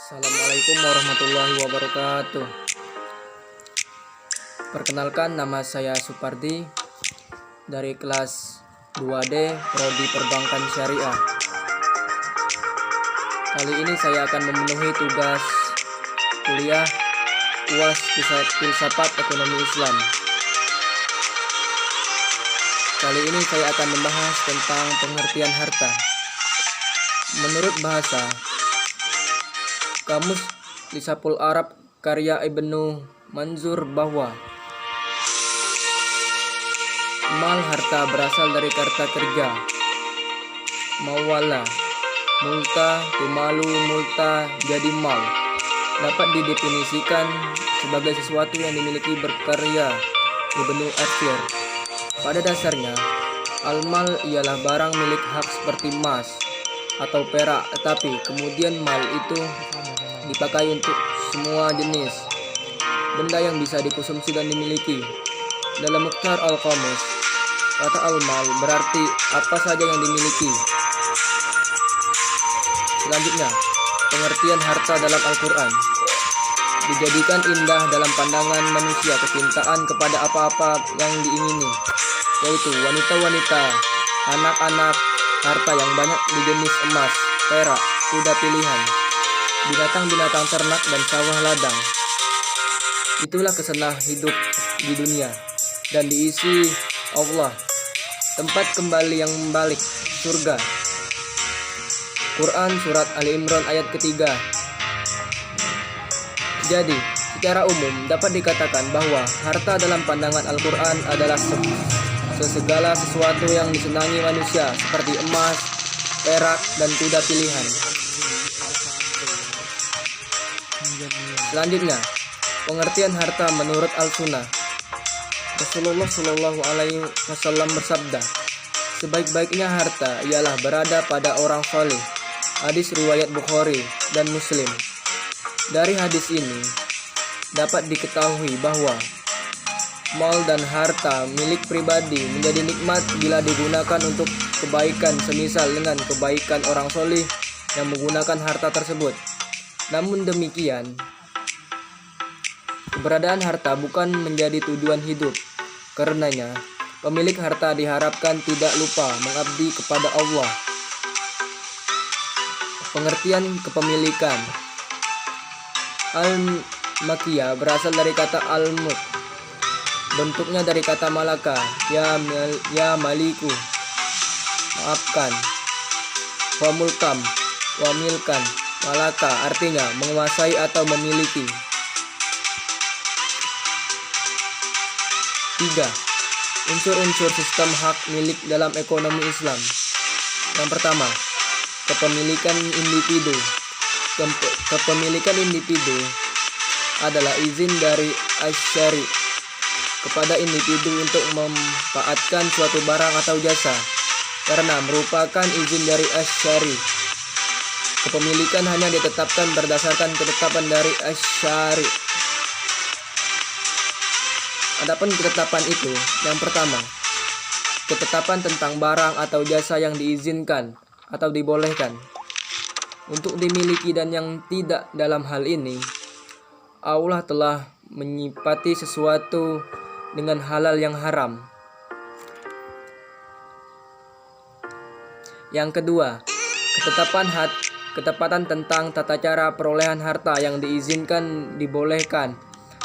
Assalamualaikum warahmatullahi wabarakatuh. Perkenalkan, nama saya Supardi dari kelas 2D Prodi Perbankan Syariah. Kali ini saya akan memenuhi tugas kuliah UAS Filsafat Ekonomi Islam. Kali ini saya akan membahas tentang pengertian harta. Menurut bahasa Kamus Lisapul Arab karya Ibnu Manzur bahwa mal harta berasal dari kata kerja mawala, multa, tumalu, multa jadi mal, dapat didefinisikan sebagai sesuatu yang dimiliki berkarya Ibnu Athir. Pada dasarnya, al-mal ialah barang milik hak seperti emas atau perak, tetapi kemudian mal itu dipakai untuk semua jenis benda yang bisa dikonsumsi dan dimiliki. Dalam Mukhtar Al-Qamus, kata al-mal berarti apa saja yang dimiliki. Selanjutnya, pengertian harta dalam Al-Quran dijadikan indah dalam pandangan manusia kecintaan kepada apa-apa yang diingini, yaitu wanita-wanita, anak-anak, harta yang banyak di jenis emas, perak, kuda pilihan, binatang-binatang ternak, dan sawah ladang. Itulah kesenah hidup di dunia dan diisi Allah, tempat kembali yang balik, surga. Quran Surat Ali Imran ayat ketiga. Jadi, secara umum dapat dikatakan bahwa harta dalam pandangan Al-Quran adalah segala sesuatu yang disenangi manusia seperti emas, perak, dan kuda pilihan. Selanjutnya, pengertian harta menurut Al-Sunnah. Rasulullah Shallallahu Alaihi Wasallam bersabda, sebaik-baiknya harta ialah berada pada orang soleh. Hadis riwayat Bukhari dan Muslim. Dari hadis ini dapat diketahui bahwa mal dan harta milik pribadi menjadi nikmat bila digunakan untuk kebaikan, semisal dengan kebaikan orang soleh yang menggunakan harta tersebut. Namun demikian, keberadaan harta bukan menjadi tujuan hidup. Karenanya, pemilik harta diharapkan tidak lupa mengabdi kepada Allah. Pengertian kepemilikan. Al-Makiyah berasal dari kata al-mulk. Bentuknya dari kata malaka, ya maliku, maafkan. Wa mulkam, wa milkan, malaka artinya menguasai atau memiliki. 3. Unsur-unsur sistem hak milik dalam ekonomi Islam. Yang pertama, kepemilikan individu. Kepemilikan individu adalah izin dari asy-syari kepada individu untuk memanfaatkan suatu barang atau jasa karena merupakan izin dari asy-syari. Kepemilikan hanya ditetapkan berdasarkan ketetapan dari asy-syari. Adapun ketetapan itu, yang pertama, ketetapan tentang barang atau jasa yang diizinkan atau dibolehkan untuk dimiliki dan yang tidak. Dalam hal ini, Allah telah menyifati sesuatu dengan halal yang haram. Yang kedua, ketetapan tentang tata cara perolehan harta yang diizinkan, dibolehkan,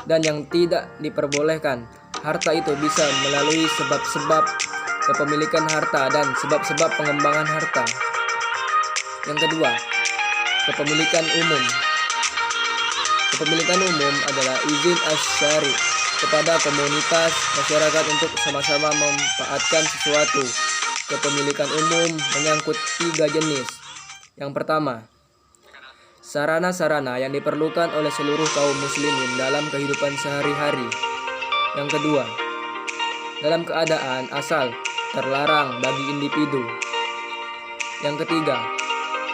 dan yang tidak diperbolehkan. Harta itu bisa melalui sebab-sebab kepemilikan harta dan sebab-sebab pengembangan harta. Yang kedua, kepemilikan umum. Kepemilikan umum adalah izin asy-syari kepada komunitas masyarakat untuk sama-sama memanfaatkan sesuatu. Kepemilikan umum menyangkut 3 jenis. Yang pertama, sarana-sarana yang diperlukan oleh seluruh kaum muslimin dalam kehidupan sehari-hari. Yang kedua, dalam keadaan asal terlarang bagi individu. Yang ketiga,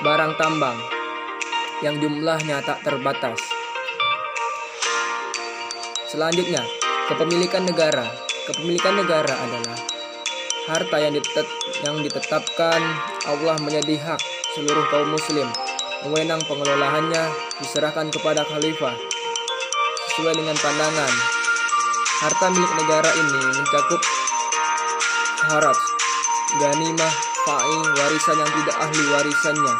barang tambang yang jumlahnya tak terbatas. Selanjutnya, kepemilikan negara. Kepemilikan negara adalah harta yang ditetapkan Allah menjadi hak seluruh kaum muslim Wewenang pengelolaannya diserahkan kepada khalifah sesuai dengan pandangan. Harta milik negara ini mencakup haraj, ghanimah, fa'i, warisan yang tidak ahli warisannya.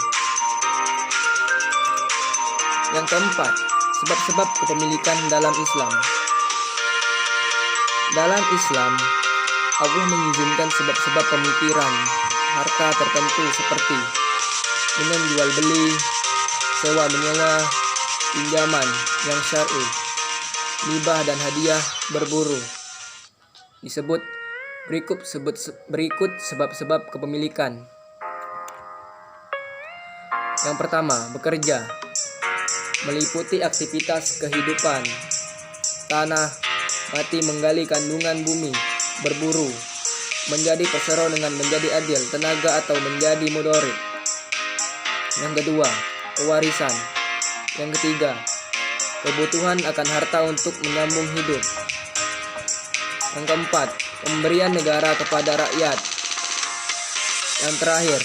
Yang keempat, sebab-sebab kepemilikan dalam Islam. Dalam Islam, Allah mengizinkan sebab-sebab pemikiran harta tertentu seperti dengan jual beli, sewa menyewa, pinjaman yang syar'i, hibah dan hadiah, berburu. Disebut berikut sebab-sebab kepemilikan. Yang pertama, bekerja, meliputi aktivitas kehidupan, tanah, mati menggali kandungan bumi, berburu, menjadi perseroan dengan menjadi adil, tenaga atau menjadi mudhari. Yang kedua, pewarisan. Yang ketiga, kebutuhan akan harta untuk menyambung hidup. Yang keempat, pemberian negara kepada rakyat. Yang terakhir,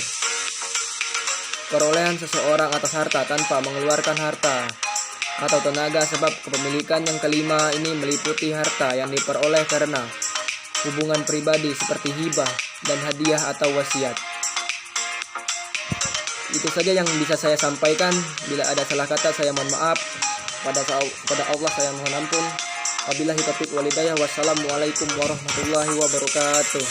perolehan seseorang atas harta tanpa mengeluarkan harta atau tenaga. Sebab kepemilikan yang kelima ini meliputi harta yang diperoleh karena hubungan pribadi seperti hibah dan hadiah atau wasiat. Itu saja yang bisa saya sampaikan. Bila ada salah kata saya mohon maaf. Pada Allah saya mohon ampun. Wabillahi taufiq wal hidayah. Wassalamualaikum warahmatullahi wabarakatuh.